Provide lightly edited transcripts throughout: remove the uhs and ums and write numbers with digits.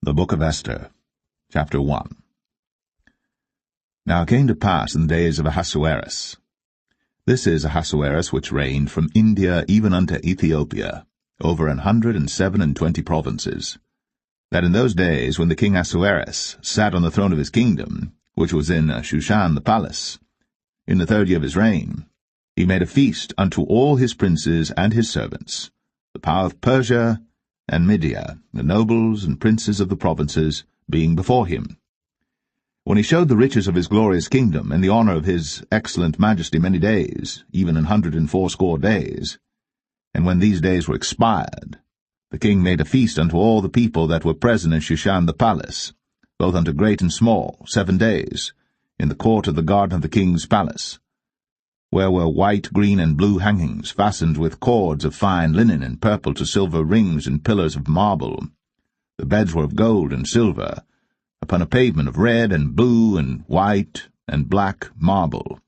The Book of Esther, Chapter 1. Now it came to pass in the days of Ahasuerus. This is Ahasuerus which reigned from India even unto Ethiopia, over 127 provinces, that in those days when the king Ahasuerus sat on the throne of his kingdom, which was in Shushan the palace, in the 3rd year of his reign, he made a feast unto all his princes and his servants, the power of Persia and Media, the nobles and princes of the provinces, being before him. When he showed the riches of his glorious kingdom, and the honour of his excellent majesty many days, even 180 days, and when these days were expired, the king made a feast unto all the people that were present in Shushan the palace, both unto great and small, 7 days, in the court of the garden of the king's palace, where were white, green, and blue hangings, fastened with cords of fine linen and purple to silver rings and pillars of marble. The beds were of gold and silver, upon a pavement of red and blue and white and black marble.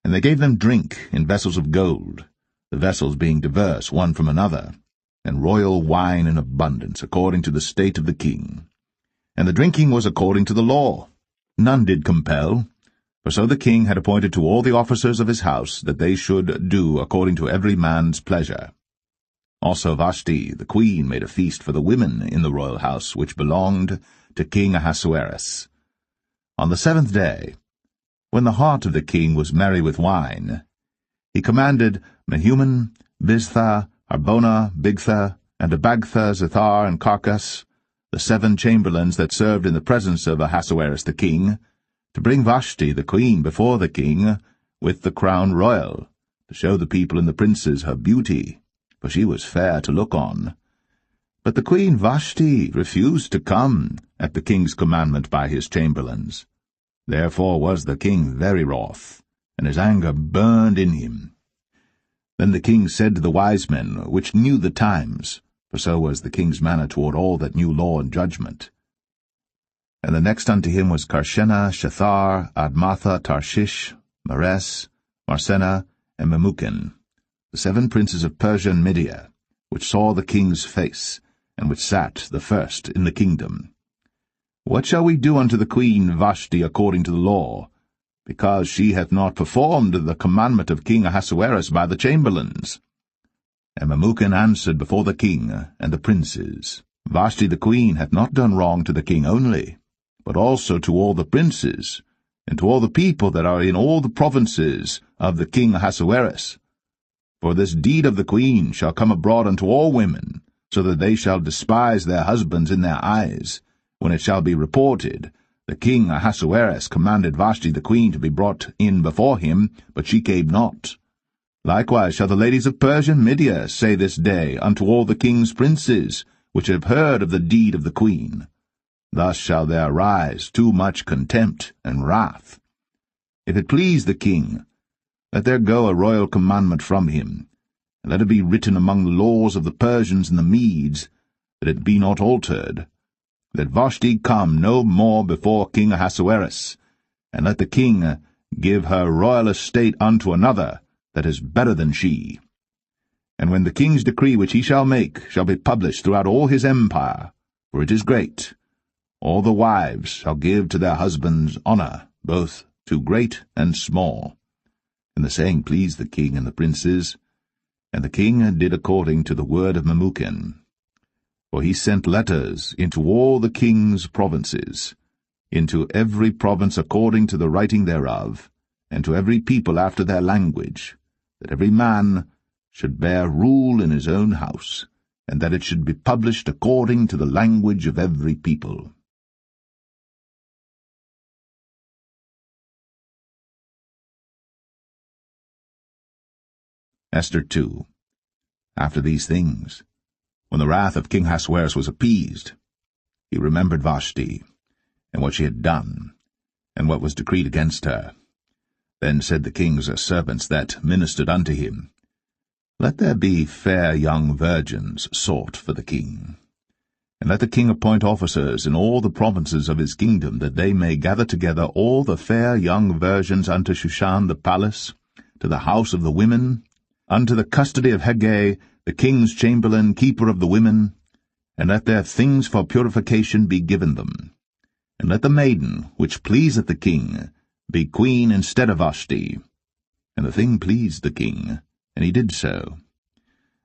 And they gave them drink in vessels of gold, the vessels being diverse one from another, and royal wine in abundance, according to the state of the king. And the drinking was according to the law. None did compel, for so the king had appointed to all the officers of his house that they should do according to every man's pleasure. Also Vashti the queen made a feast for the women in the royal house which belonged to King Ahasuerus. On the 7th day, when the heart of the king was merry with wine, he commanded Mehuman, Biztha, Harbona, Bigtha, and Abagtha, Zethar, and Carcas, the 7 chamberlains that served in the presence of Ahasuerus the king, to bring Vashti the queen before the king with the crown royal, to show the people and the princes her beauty, for she was fair to look on. But the queen Vashti refused to come at the king's commandment by his chamberlains. Therefore was the king very wroth, and his anger burned in him. Then the king said to the wise men, which knew the times, for so was the king's manner toward all that knew law and judgment. And the next unto him was Karshena, Shethar, Admatha, Tarshish, Mares, Marsena, and Memucan, the 7 princes of Persia and Media, which saw the king's face, and which sat the first in the kingdom. What shall we do unto the queen Vashti according to the law, because she hath not performed the commandment of King Ahasuerus by the chamberlains? And Memucan answered before the king and the princes, Vashti the queen hath not done wrong to the king only, but also to all the princes, and to all the people that are in all the provinces of the king Ahasuerus. For this deed of the queen shall come abroad unto all women, so that they shall despise their husbands in their eyes, when it shall be reported, the king Ahasuerus commanded Vashti the queen to be brought in before him, but she came not. Likewise shall the ladies of Persia and Media say this day unto all the king's princes, which have heard of the deed of the queen. Thus shall there arise too much contempt and wrath. If it please the king, let there go a royal commandment from him, and let it be written among the laws of the Persians and the Medes, that it be not altered, that Vashti come no more before King Ahasuerus, and let the king give her royal estate unto another that is better than she. And when the king's decree which he shall make shall be published throughout all his empire, for it is great, all the wives shall give to their husbands honour, both to great and small. And the saying pleased the king and the princes, and the king did according to the word of Memucan. For he sent letters into all the king's provinces, into every province according to the writing thereof, and to every people after their language, that every man should bear rule in his own house, and that it should be published according to the language of every people. Esther 2. After these things, when the wrath of King Ahasuerus was appeased, he remembered Vashti, and what she had done, and what was decreed against her. Then said the king's servants that ministered unto him, Let there be fair young virgins sought for the king. And let the king appoint officers in all the provinces of his kingdom, that they may gather together all the fair young virgins unto Shushan the palace, to the house of the women, unto the custody of Hegai, the king's chamberlain, keeper of the women, and let their things for purification be given them. And let the maiden, which pleaseth the king, be queen instead of Vashti. And the thing pleased the king, and he did so.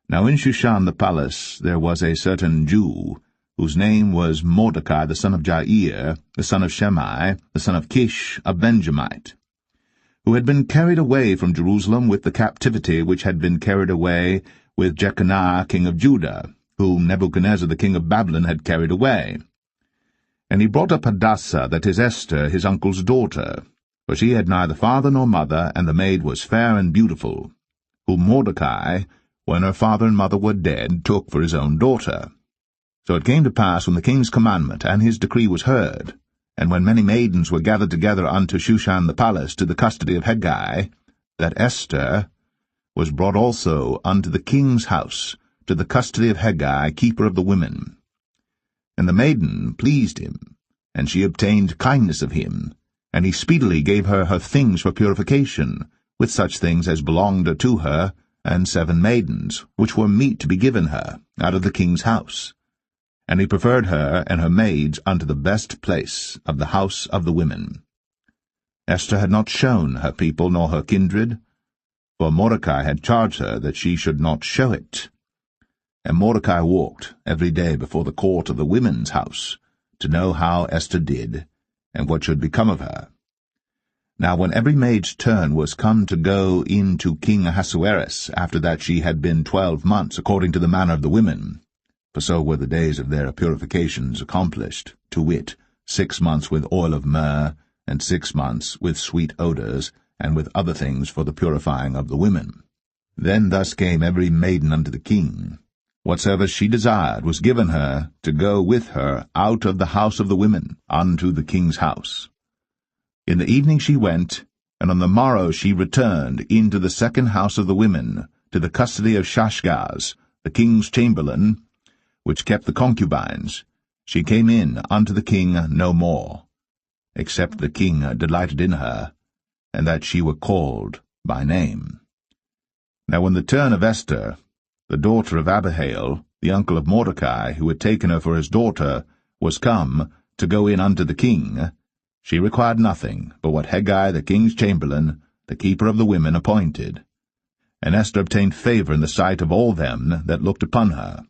Now in Shushan the palace there was a certain Jew, whose name was Mordecai the son of Jair, the son of Shimei, the son of Kish, a Benjamite, who had been carried away from Jerusalem with the captivity which had been carried away with Jeconiah king of Judah, whom Nebuchadnezzar the king of Babylon had carried away. And he brought up Hadassah, that is Esther, his uncle's daughter, for she had neither father nor mother, and the maid was fair and beautiful, whom Mordecai, when her father and mother were dead, took for his own daughter. So it came to pass, when the king's commandment and his decree was heard, and when many maidens were gathered together unto Shushan the palace to the custody of Hegai, that Esther was brought also unto the king's house, to the custody of Hegai, keeper of the women. And the maiden pleased him, and she obtained kindness of him, and he speedily gave her her things for purification, with such things as belonged to her, and 7 maidens, which were meet to be given her, out of the king's house. And he preferred her and her maids unto the best place of the house of the women. Esther had not shown her people nor her kindred, for Mordecai had charged her that she should not show it. And Mordecai walked every day before the court of the women's house, to know how Esther did, and what should become of her. Now when every maid's turn was come to go in to King Ahasuerus, after that she had been 12 months, according to the manner of the women, for so were the days of their purifications accomplished, to wit, 6 months with oil of myrrh, and 6 months with sweet odours, and with other things for the purifying of the women. Then thus came every maiden unto the king. Whatsoever she desired was given her to go with her out of the house of the women unto the king's house. In the evening she went, and on the morrow she returned into the second house of the women, to the custody of Shashgaz, the king's chamberlain, which kept the concubines. She came in unto the king no more, except the king delighted in her, and that she were called by name. Now when the turn of Esther, the daughter of Abihail, the uncle of Mordecai, who had taken her for his daughter, was come to go in unto the king, she required nothing but what Hegai the king's chamberlain, the keeper of the women, appointed. And Esther obtained favour in the sight of all them that looked upon her.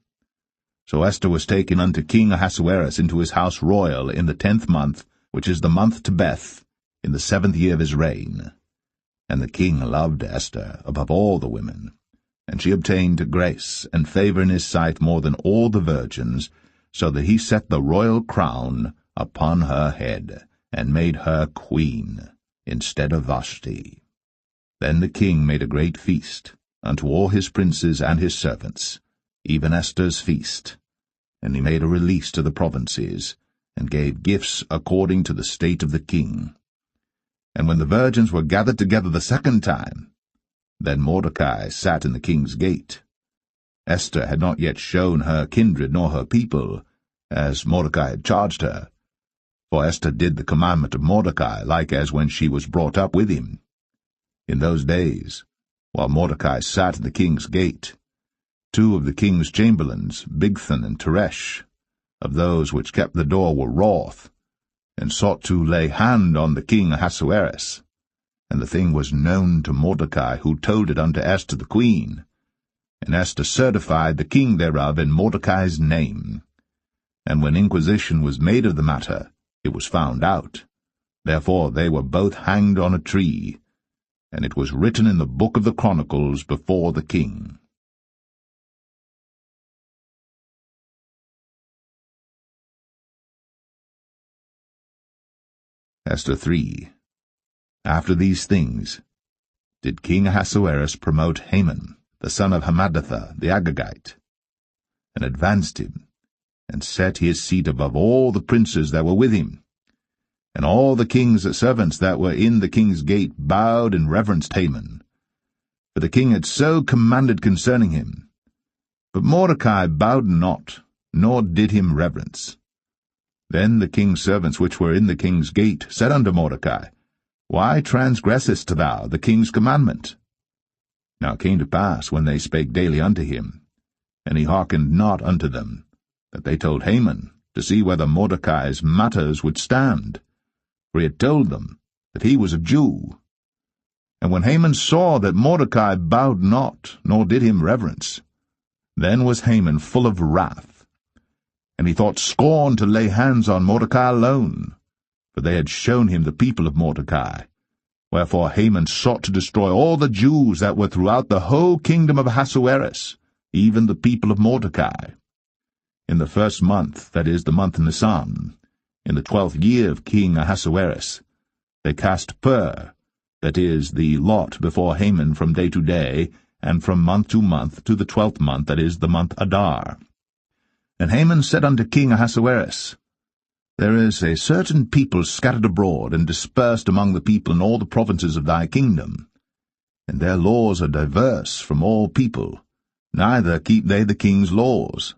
So Esther was taken unto King Ahasuerus into his house royal in the 10th month, which is the month Tebeth, in the 7th year of his reign. And the king loved Esther above all the women, and she obtained grace and favour in his sight more than all the virgins, so that he set the royal crown upon her head, and made her queen instead of Vashti. Then the king made a great feast unto all his princes and his servants, even Esther's feast. And he made a release to the provinces, and gave gifts according to the state of the king. And when the virgins were gathered together the second time, then Mordecai sat in the king's gate. Esther had not yet shown her kindred nor her people, as Mordecai had charged her. For Esther did the commandment of Mordecai, like as when she was brought up with him. In those days, while Mordecai sat in the king's gate, 2 of the king's chamberlains, Bigthan and Teresh, of those which kept the door, were wroth, and sought to lay hand on the king Ahasuerus. And the thing was known to Mordecai, who told it unto Esther the queen. And Esther certified the king thereof in Mordecai's name. And when inquisition was made of the matter, it was found out. Therefore they were both hanged on a tree, and it was written in the book of the Chronicles before the king. Esther 3. After these things did King Ahasuerus promote Haman, the son of Hammedatha, the Agagite, and advanced him, and set his seat above all the princes that were with him. And all the king's servants that were in the king's gate bowed and reverenced Haman, for the king had so commanded concerning him. But Mordecai bowed not, nor did him reverence. Then the king's servants which were in the king's gate said unto Mordecai, Why transgressest thou the king's commandment? Now it came to pass, when they spake daily unto him, and he hearkened not unto them, that they told Haman to see whether Mordecai's matters would stand, for he had told them that he was a Jew. And when Haman saw that Mordecai bowed not, nor did him reverence, then was Haman full of wrath, and he thought scorn to lay hands on Mordecai alone, for they had shown him the people of Mordecai. Wherefore Haman sought to destroy all the Jews that were throughout the whole kingdom of Ahasuerus, even the people of Mordecai. In the 1st month, that is, the month Nisan, in the 12th year of King Ahasuerus, they cast pur, that is, the lot before Haman from day to day, and from month to the 12th month, that is, the month Adar. And Haman said unto King Ahasuerus, There is a certain people scattered abroad and dispersed among the people in all the provinces of thy kingdom, and their laws are diverse from all people, neither keep they the king's laws.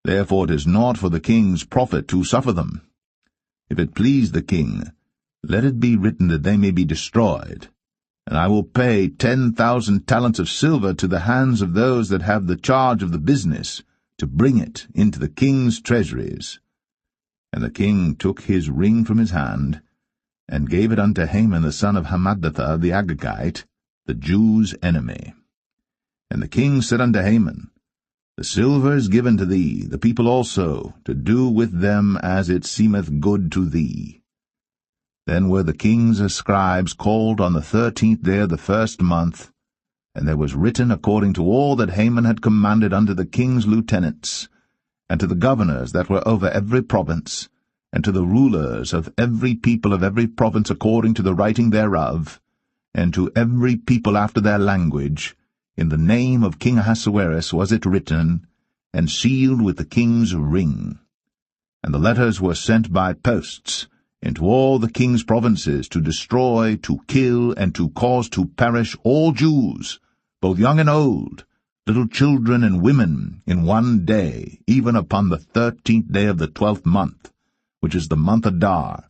Therefore it is not for the king's profit to suffer them. If it please the king, let it be written that they may be destroyed, and I will pay 10,000 talents of silver to the hands of those that have the charge of the business, to bring it into the king's treasuries. And the king took his ring from his hand, and gave it unto Haman the son of Hammedatha the Agagite, the Jews' enemy. And the king said unto Haman, The silver is given to thee, the people also, to do with them as it seemeth good to thee. Then were the king's scribes called on the 13th day of the 1st month, and there was written according to all that Haman had commanded unto the king's lieutenants, and to the governors that were over every province, and to the rulers of every people of every province according to the writing thereof, and to every people after their language, in the name of King Ahasuerus was it written, and sealed with the king's ring. And the letters were sent by posts into all the king's provinces, to destroy, to kill, and to cause to perish all Jews, both young and old, little children and women, in one day, even upon the 13th day of the 12th month, which is the month Adar,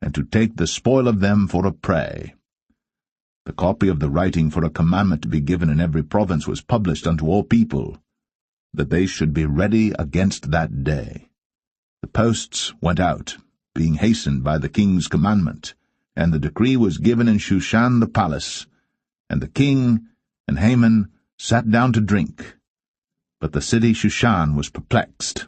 and to take the spoil of them for a prey. The copy of the writing for a commandment to be given in every province was published unto all people, that they should be ready against that day. The posts went out, being hastened by the king's commandment, and the decree was given in Shushan the palace, and the king and Haman sat down to drink. But the city Shushan was perplexed.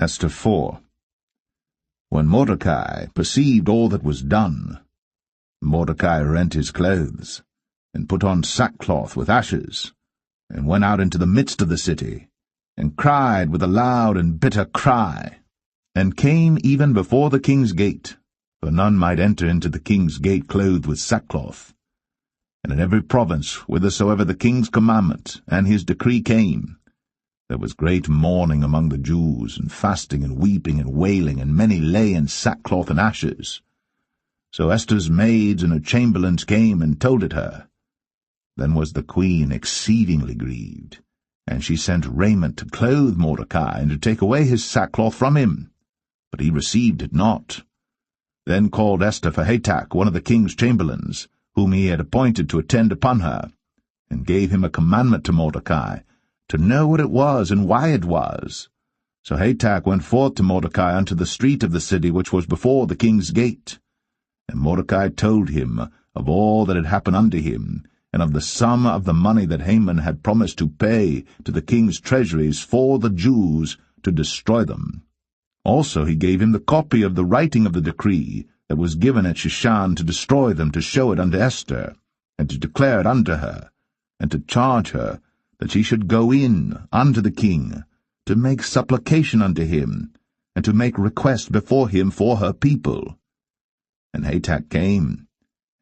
Esther 4. When Mordecai perceived all that was done, Mordecai rent his clothes, and put on sackcloth with ashes, and went out into the midst of the city, and cried with a loud and bitter cry, and came even before the king's gate, for none might enter into the king's gate clothed with sackcloth. And in every province, whithersoever the king's commandment and his decree came, there was great mourning among the Jews, and fasting and weeping and wailing, and many lay in sackcloth and ashes. So Esther's maids and her chamberlains came and told it her. Then was the queen exceedingly grieved, and she sent raiment to clothe Mordecai, and to take away his sackcloth from him. But he received it not. Then called Esther for Hatach, one of the king's chamberlains, whom he had appointed to attend upon her, and gave him a commandment to Mordecai, to know what it was and why it was. So Hatach went forth to Mordecai unto the street of the city which was before the king's gate. And Mordecai told him of all that had happened unto him, and of the sum of the money that Haman had promised to pay to the king's treasuries for the Jews to destroy them. Also he gave him the copy of the writing of the decree that was given at Shushan to destroy them, to show it unto Esther, and to declare it unto her, and to charge her that she should go in unto the king, to make supplication unto him, and to make request before him for her people. And Hatach came,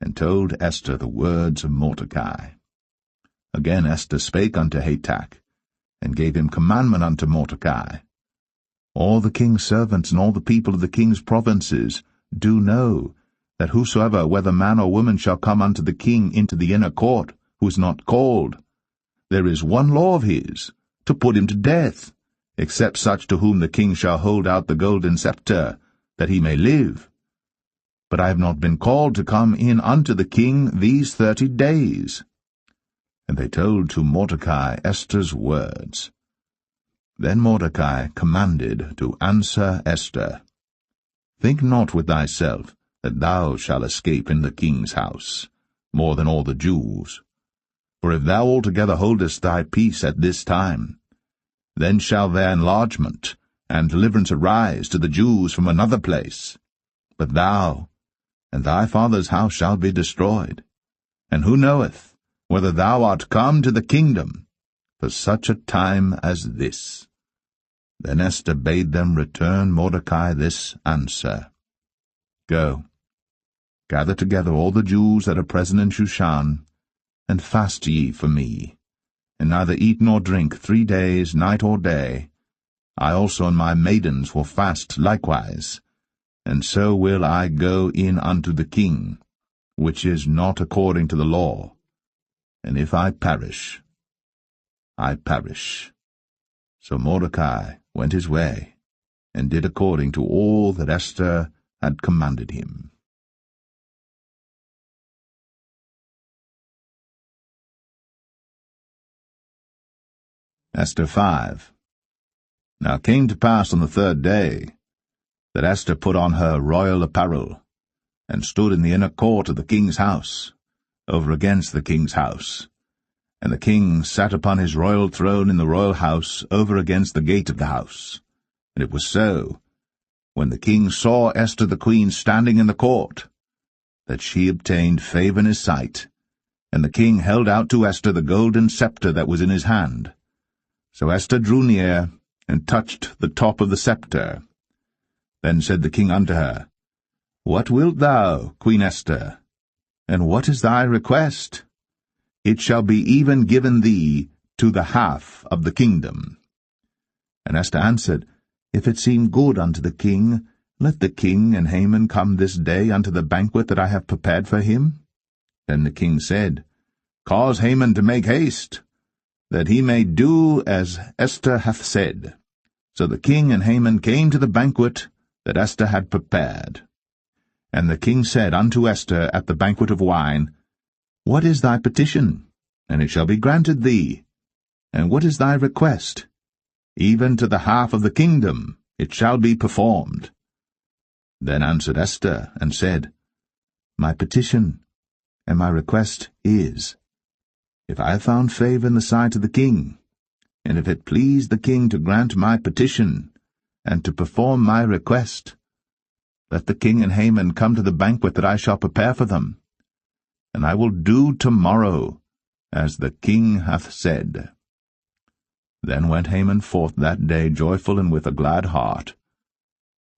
and told Esther the words of Mordecai. Again Esther spake unto Hatach, and gave him commandment unto Mordecai. All the king's servants and all the people of the king's provinces do know that whosoever, whether man or woman, shall come unto the king into the inner court, who is not called, there is one law of his, to put him to death, except such to whom the king shall hold out the golden scepter, that he may live. but I have not been called to come in unto the king these 30 days. And they told to Mordecai Esther's words. Then Mordecai commanded to answer Esther, Think not with thyself that thou shalt escape in the king's house, more than all the Jews. For if thou altogether holdest thy peace at this time, then shall their enlargement and deliverance arise to the Jews from another place. But thou and thy father's house shall be destroyed. And who knoweth whether thou art come to the kingdom for such a time as this? Then Esther bade them return Mordecai this answer. Go, gather together all the Jews that are present in Shushan, and fast ye for me, and neither eat nor drink 3 days, night or day. I also and my maidens will fast likewise, and so will I go in unto the king, which is not according to the law. And if I perish, I perish. So Mordecai went his way, and did according to all that Esther had commanded him. Esther 5. Now it came to pass on the 3rd day, that Esther put on her royal apparel, and stood in the inner court of the king's house, over against the king's house. And the king sat upon his royal throne in the royal house, over against the gate of the house. And it was so, when the king saw Esther the queen standing in the court, that she obtained favor in his sight, and the king held out to Esther the golden scepter that was in his hand. So Esther drew near, and touched the top of the scepter. Then said the king unto her, What wilt thou, Queen Esther? And what is thy request? It shall be even given thee to the half of the kingdom. And Esther answered, If it seem good unto the king, let the king and Haman come this day unto the banquet that I have prepared for him. Then the king said, Cause Haman to make haste, that he may do as Esther hath said. So the king and Haman came to the banquet that Esther had prepared. And the king said unto Esther at the banquet of wine, What is thy petition? And it shall be granted thee. And what is thy request? Even to the half of the kingdom it shall be performed. Then answered Esther, and said, My petition and my request is, if I have found favor in the sight of the king, and if it please the king to grant my petition, and to perform my request, let the king and Haman come to the banquet that I shall prepare for them, and I will do tomorrow as the king hath said. Then went Haman forth that day joyful and with a glad heart.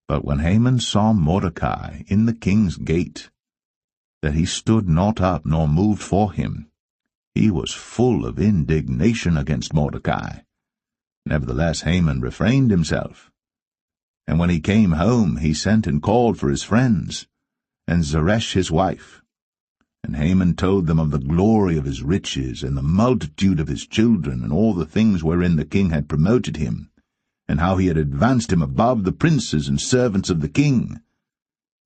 But when Haman saw Mordecai in the king's gate, that he stood not up nor moved for him, he was full of indignation against Mordecai. Nevertheless Haman refrained himself. And when he came home, he sent and called for his friends, and Zeresh his wife. And Haman told them of the glory of his riches, and the multitude of his children, and all the things wherein the king had promoted him, and how he had advanced him above the princes and servants of the king.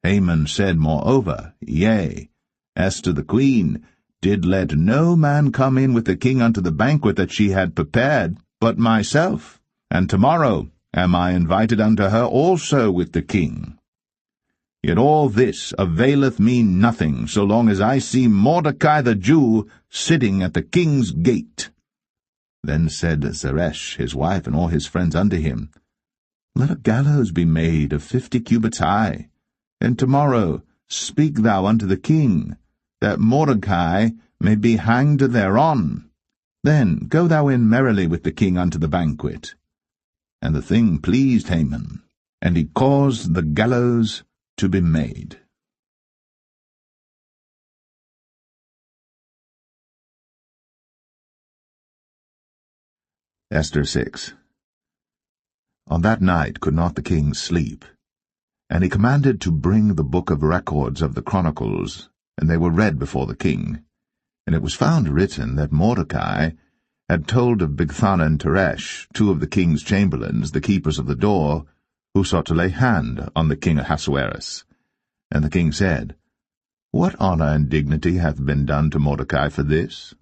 Haman said moreover, Yea, Esther the queen did let no man come in with the king unto the banquet that she had prepared, but myself, and tomorrow am I invited unto her also with the king. Yet all this availeth me nothing, so long as I see Mordecai the Jew sitting at the king's gate. Then said Zeresh his wife and all his friends unto him, Let a gallows be made of 50 cubits high, and tomorrow speak thou unto the king, that Mordecai may be hanged thereon. Then go thou in merrily with the king unto the banquet. And the thing pleased Haman, and he caused the gallows to be made. Esther 6. On that night could not the king sleep, and he commanded to bring the book of records of the Chronicles, and they were read before the king. And it was found written that Mordecai had told of Bigthana and Teresh, 2 of the king's chamberlains, the keepers of the door, who sought to lay hand on the king Ahasuerus. And the king said, What honor and dignity hath been done to Mordecai for this?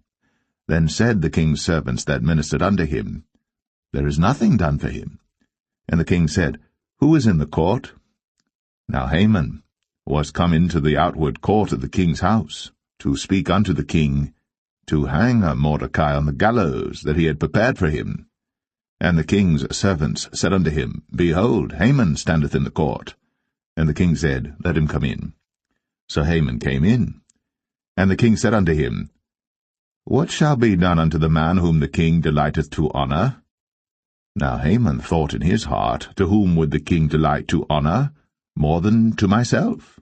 Then said the king's servants that ministered unto him, There is nothing done for him. And the king said, Who is in the court? Now Haman was come into the outward court of the king's house, to speak unto the king, to hang Mordecai on the gallows that he had prepared for him. And the king's servants said unto him, Behold, Haman standeth in the court. And the king said, Let him come in. So Haman came in. And the king said unto him, What shall be done unto the man whom the king delighteth to honor? Now Haman thought in his heart, To whom would the king delight to honor, more than to myself?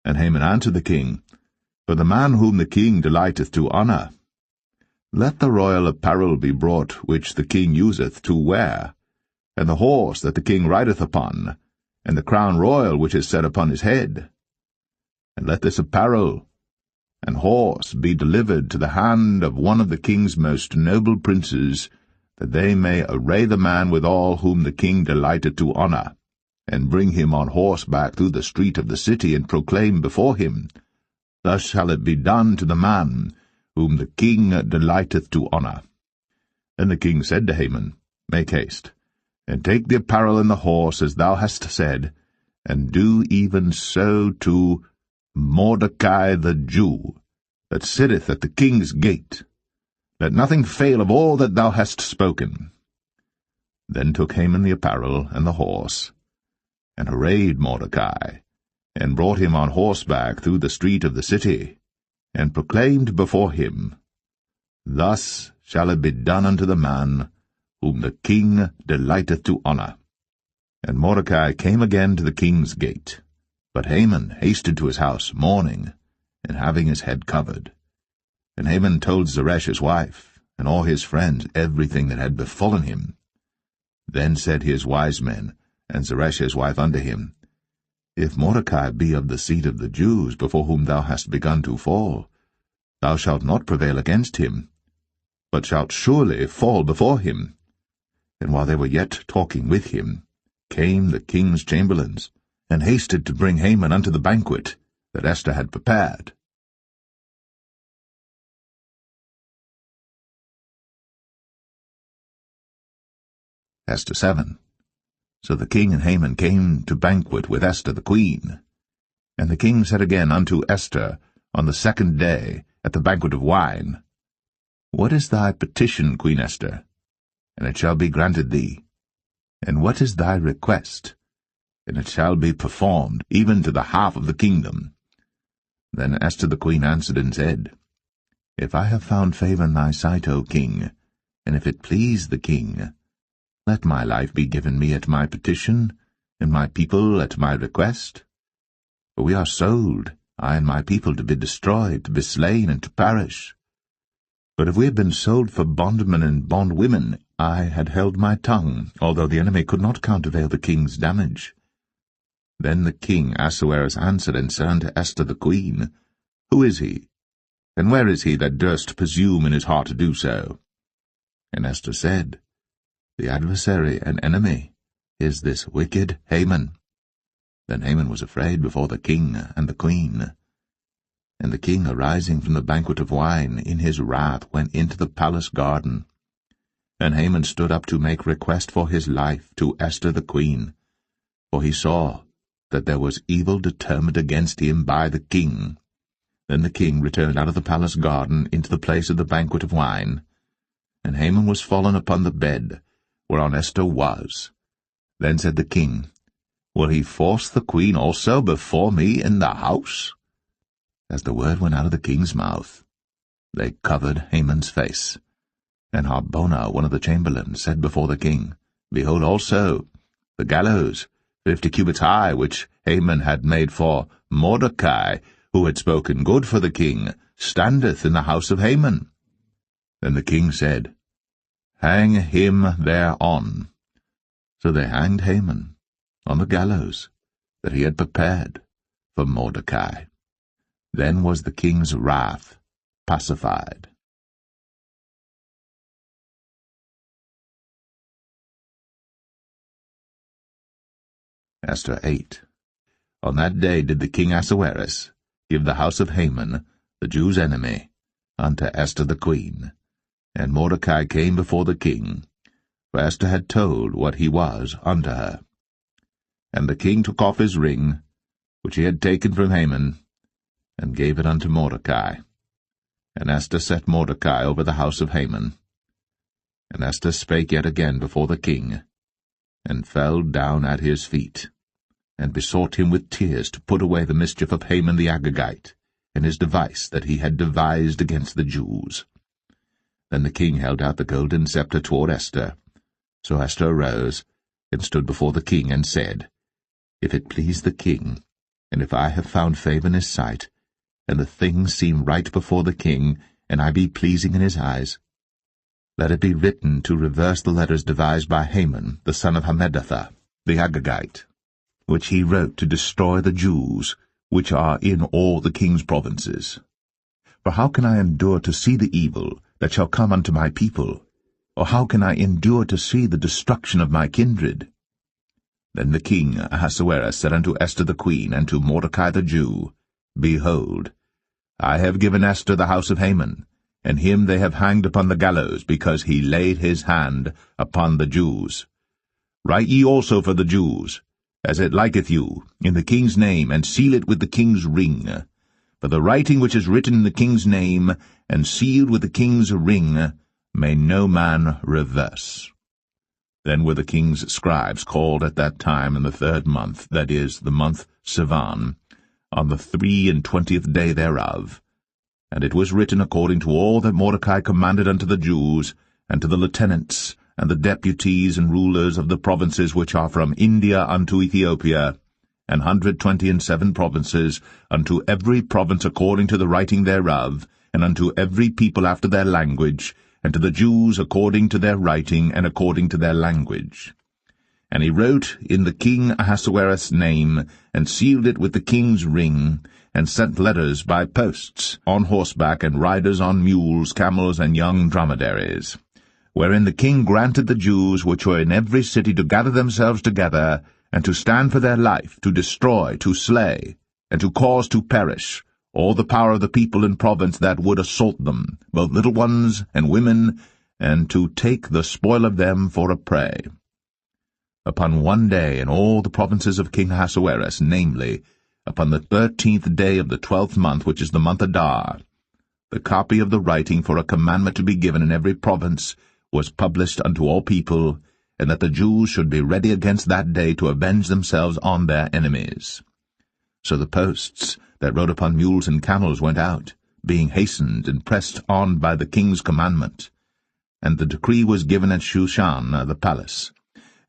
And Haman answered the king, For the man whom the king delighteth to honor. Let the royal apparel be brought which the king useth to wear, and the horse that the king rideth upon, and the crown royal which is set upon his head. And let this apparel and horse be delivered to the hand of one of the king's most noble princes, that they may array the man withal whom the king delighteth to honor, and bring him on horseback through the street of the city, and proclaim before him, Thus shall it be done to the man whom the king delighteth to honor. Then the king said to Haman, Make haste, and take the apparel and the horse, as thou hast said, and do even so to Mordecai the Jew, that sitteth at the king's gate. Let nothing fail of all that thou hast spoken. Then took Haman the apparel and the horse, and arrayed Mordecai, and brought him on horseback through the street of the city, and proclaimed before him, Thus shall it be done unto the man whom the king delighteth to honor. And Mordecai came again to the king's gate, but Haman hasted to his house mourning, and having his head covered. And Haman told Zeresh his wife, and all his friends, everything that had befallen him. Then said his wise men, and Zeresh his wife unto him, If Mordecai be of the seed of the Jews, before whom thou hast begun to fall, thou shalt not prevail against him, but shalt surely fall before him. And while they were yet talking with him, came the king's chamberlains, and hasted to bring Haman unto the banquet that Esther had prepared. Esther 7. So the king and Haman came to banquet with Esther the queen. And the king said again unto Esther on the second day at the banquet of wine, What is thy petition, Queen Esther? And it shall be granted thee. And what is thy request? And it shall be performed, even to the half of the kingdom. Then Esther the queen answered and said, If I have found favor in thy sight, O king, and if it please the king, let my life be given me at my petition, and my people at my request. For we are sold, I and my people, to be destroyed, to be slain, and to perish. But if we had been sold for bondmen and bondwomen, I had held my tongue, although the enemy could not countervail the king's damage. Then the king Ahasuerus answered and said unto Esther the queen, Who is he? And where is he that durst presume in his heart to do so? And Esther said, The adversary and enemy is this wicked Haman. Then Haman was afraid before the king and the queen. And the king, arising from the banquet of wine, in his wrath went into the palace garden. And Haman stood up to make request for his life to Esther the queen, for he saw that there was evil determined against him by the king. Then the king returned out of the palace garden into the place of the banquet of wine. And Haman was fallen upon the bed, whereon Esther was. Then said the king, Will he force the queen also before me in the house? As the word went out of the king's mouth, they covered Haman's face. And Harbona, one of the chamberlains, said before the king, Behold also the gallows, 50 cubits high, which Haman had made for Mordecai, who had spoken good for the king, standeth in the house of Haman. Then the king said, Hang him thereon. So they hanged Haman on the gallows that he had prepared for Mordecai. Then was the king's wrath pacified. Esther 8. On that day did the king Ahasuerus give the house of Haman, the Jews' enemy, unto Esther the queen. And Mordecai came before the king, for Esther had told what he was unto her. And the king took off his ring, which he had taken from Haman, and gave it unto Mordecai. And Esther set Mordecai over the house of Haman. And Esther spake yet again before the king, and fell down at his feet, and besought him with tears to put away the mischief of Haman the Agagite, and his device that he had devised against the Jews. Then the king held out the golden scepter toward Esther. So Esther arose, and stood before the king, and said, If it please the king, and if I have found favor in his sight, and the thing seem right before the king, and I be pleasing in his eyes, let it be written to reverse the letters devised by Haman, the son of Hammedatha, the Agagite, which he wrote to destroy the Jews, which are in all the king's provinces. For how can I endure to see the evil that shall come unto my people? Or how can I endure to see the destruction of my kindred? Then the king Ahasuerus said unto Esther the queen, and to Mordecai the Jew, Behold, I have given Esther the house of Haman, and him they have hanged upon the gallows, because he laid his hand upon the Jews. Write ye also for the Jews, as it liketh you, in the king's name, and seal it with the king's ring. For the writing which is written in the king's name, and sealed with the king's ring, may no man reverse. Then were the king's scribes called at that time in the 3rd month, that is, the month Sivan, on the 23 day thereof. And it was written according to all that Mordecai commanded unto the Jews, and to the lieutenants, and the deputies and rulers of the provinces which are from India unto Ethiopia, 127 provinces, unto every province according to the writing thereof, and unto every people after their language, and to the Jews according to their writing and according to their language. And he wrote in the king Ahasuerus' name, and sealed it with the king's ring, and sent letters by posts, on horseback, and riders on mules, camels, and young dromedaries, wherein the king granted the Jews which were in every city to gather themselves together, and to stand for their life, to destroy, to slay, and to cause to perish all the power of the people in province that would assault them, both little ones and women, and to take the spoil of them for a prey. Upon one day in all the provinces of King Ahasuerus, namely, upon the 13th day of the 12th month, which is the month Adar, the copy of the writing for a commandment to be given in every province was published unto all people, and that the Jews should be ready against that day to avenge themselves on their enemies. So the posts that rode upon mules and camels went out, being hastened and pressed on by the king's commandment. And the decree was given at Shushan, the palace.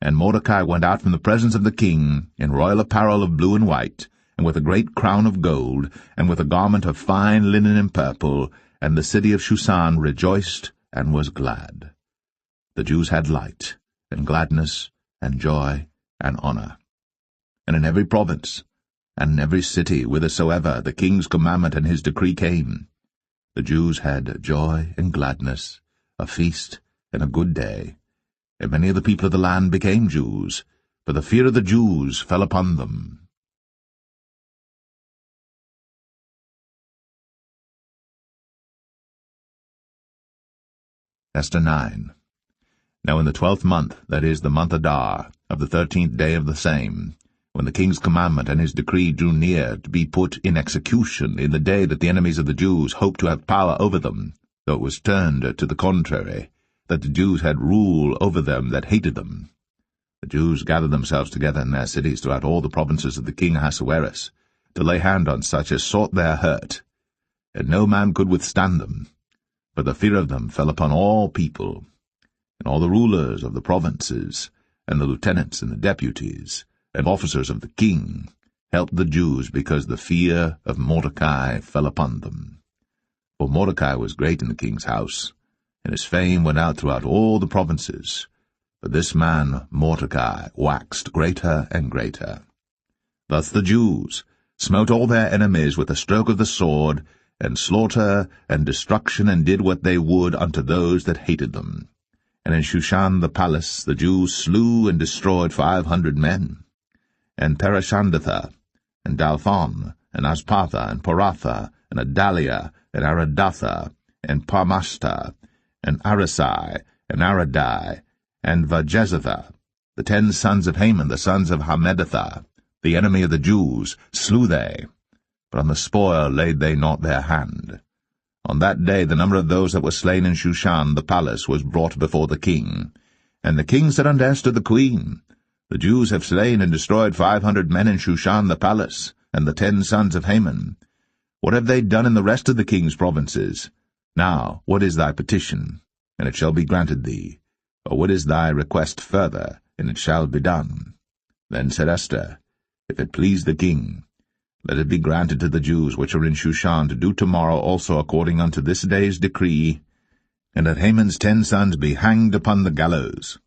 And Mordecai went out from the presence of the king, in royal apparel of blue and white, and with a great crown of gold, and with a garment of fine linen and purple, and the city of Shushan rejoiced and was glad. The Jews had light, and gladness, and joy, and honor. And in every province, and in every city whithersoever the king's commandment and his decree came, the Jews had joy and gladness, a feast and a good day. And many of the people of the land became Jews, for the fear of the Jews fell upon them. Esther 9. Now in the 12th month, that is, the month Adar, of the 13th day of the same, when the king's commandment and his decree drew near to be put in execution in the day that the enemies of the Jews hoped to have power over them, though it was turned to the contrary, that the Jews had rule over them that hated them. The Jews gathered themselves together in their cities throughout all the provinces of the king Ahasuerus, to lay hand on such as sought their hurt, and no man could withstand them, for the fear of them fell upon all people. And all the rulers of the provinces, and the lieutenants and the deputies, and officers of the king, helped the Jews because the fear of Mordecai fell upon them. For Mordecai was great in the king's house, and his fame went out throughout all the provinces. But this man Mordecai waxed greater and greater. Thus the Jews smote all their enemies with a stroke of the sword, and slaughter and destruction, and did what they would unto those that hated them. And in Shushan the palace the Jews slew and destroyed 500 men. And Parishandatha, and Dalphon, and Aspartha, and Poratha, and Adalia, and Aradatha, and Parmashta, and Arisai, and Aradai, and Vajezatha, the 10 sons of Haman, the sons of Hammedatha, the enemy of the Jews, slew they, but on the spoil laid they not their hand. On that day the number of those that were slain in Shushan the palace was brought before the king. And the king said unto Esther the queen, The Jews have slain and destroyed 500 men in Shushan the palace, and the 10 sons of Haman. What have they done in the rest of the king's provinces? Now, what is thy petition? And it shall be granted thee. Or what is thy request further? And it shall be done. Then said Esther, If it please the king, let it be granted to the Jews which are in Shushan to do tomorrow also according unto this day's decree, and that Haman's 10 sons be hanged upon the gallows.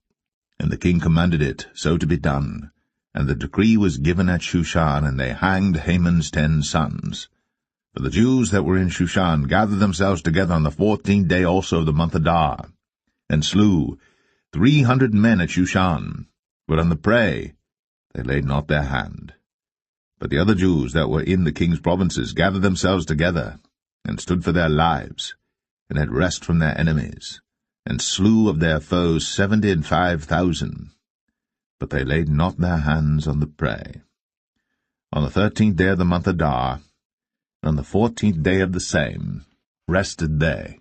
And the king commanded it so to be done. And the decree was given at Shushan, and they hanged Haman's 10 sons. For the Jews that were in Shushan gathered themselves together on the 14th day also of the month Adar, and slew 300 men at Shushan, but on the prey they laid not their hand. But the other Jews that were in the king's provinces gathered themselves together, and stood for their lives, and had rest from their enemies, and slew of their foes 75,000. But they laid not their hands on the prey. On the 13th day of the month Adar, and on the 14th day of the same, rested they,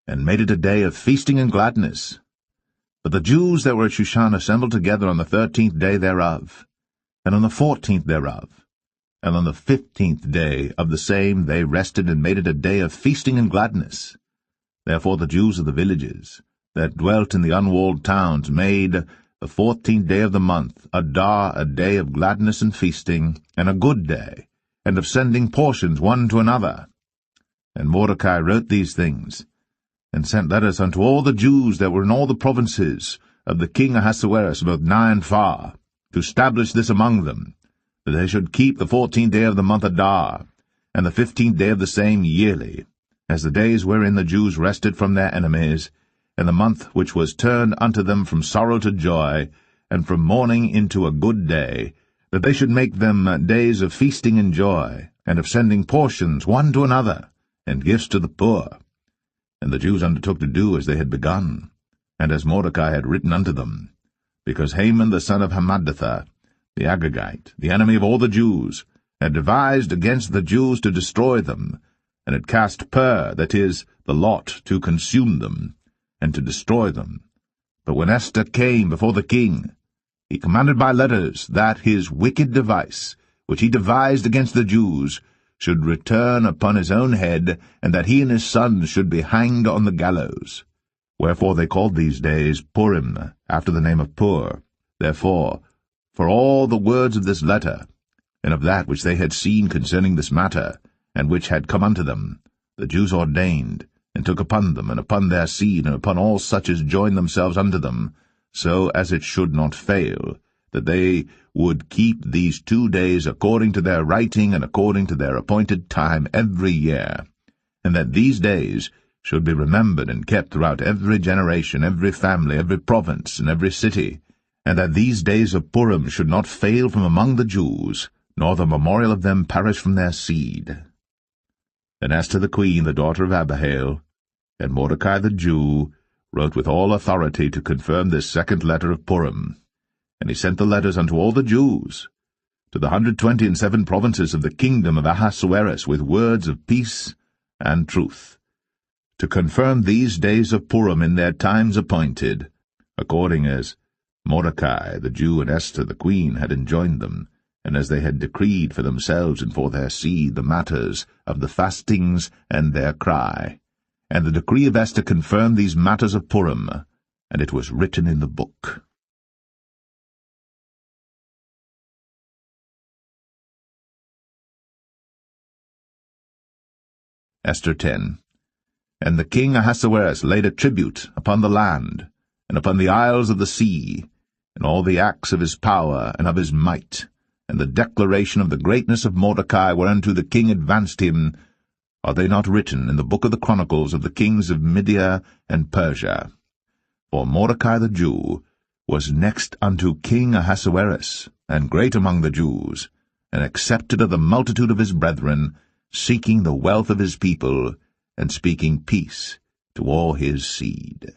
and made it a day of feasting and gladness. But the Jews that were at Shushan assembled together on the 13th day thereof, and on the 14th thereof, and on the 15th day of the same they rested and made it a day of feasting and gladness. Therefore the Jews of the villages, that dwelt in the unwalled towns, made the 14th day of the month, Adar, a day of gladness and feasting, and a good day, and of sending portions one to another. And Mordecai wrote these things, and sent letters unto all the Jews that were in all the provinces of the king Ahasuerus, both nigh and far, to establish this among them, that they should keep the 14th day of the month Adar, and the 15th day of the same yearly, as the days wherein the Jews rested from their enemies, and the month which was turned unto them from sorrow to joy, and from mourning into a good day, that they should make them days of feasting and joy, and of sending portions one to another, and gifts to the poor. And the Jews undertook to do as they had begun, and as Mordecai had written unto them, because Haman the son of Hammedatha, the Agagite, the enemy of all the Jews, had devised against the Jews to destroy them, and had cast pur, that is, the lot, to consume them, and to destroy them. But when Esther came before the king, he commanded by letters that his wicked device, which he devised against the Jews, should return upon his own head, and that he and his sons should be hanged on the gallows. Wherefore they called these days Purim, after the name of Pur. Therefore, for all the words of this letter, and of that which they had seen concerning this matter, and which had come unto them, the Jews ordained, and took upon them, and upon their seed, and upon all such as joined themselves unto them, so as it should not fail, that they would keep these 2 days according to their writing and according to their appointed time every year, and that these days should be remembered and kept throughout every generation, every family, every province, and every city, and that these days of Purim should not fail from among the Jews, nor the memorial of them perish from their seed. Then Esther the queen, the daughter of Abihail, and Mordecai the Jew, wrote with all authority to confirm this second letter of Purim. And he sent the letters unto all the Jews, to the 127 provinces of the kingdom of Ahasuerus, with words of peace and truth, to confirm these days of Purim in their times appointed, according as Mordecai the Jew and Esther the queen had enjoined them, and as they had decreed for themselves and for their seed the matters of the fastings and their cry. And the decree of Esther confirmed these matters of Purim, and it was written in the book. Esther 10. And the king Ahasuerus laid a tribute upon the land, and upon the isles of the sea, and all the acts of his power and of his might, and the declaration of the greatness of Mordecai whereunto the king advanced him, are they not written in the book of the chronicles of the kings of Media and Persia? For Mordecai the Jew was next unto King Ahasuerus, and great among the Jews, and accepted of the multitude of his brethren, seeking the wealth of his people, and speaking peace to all his seed.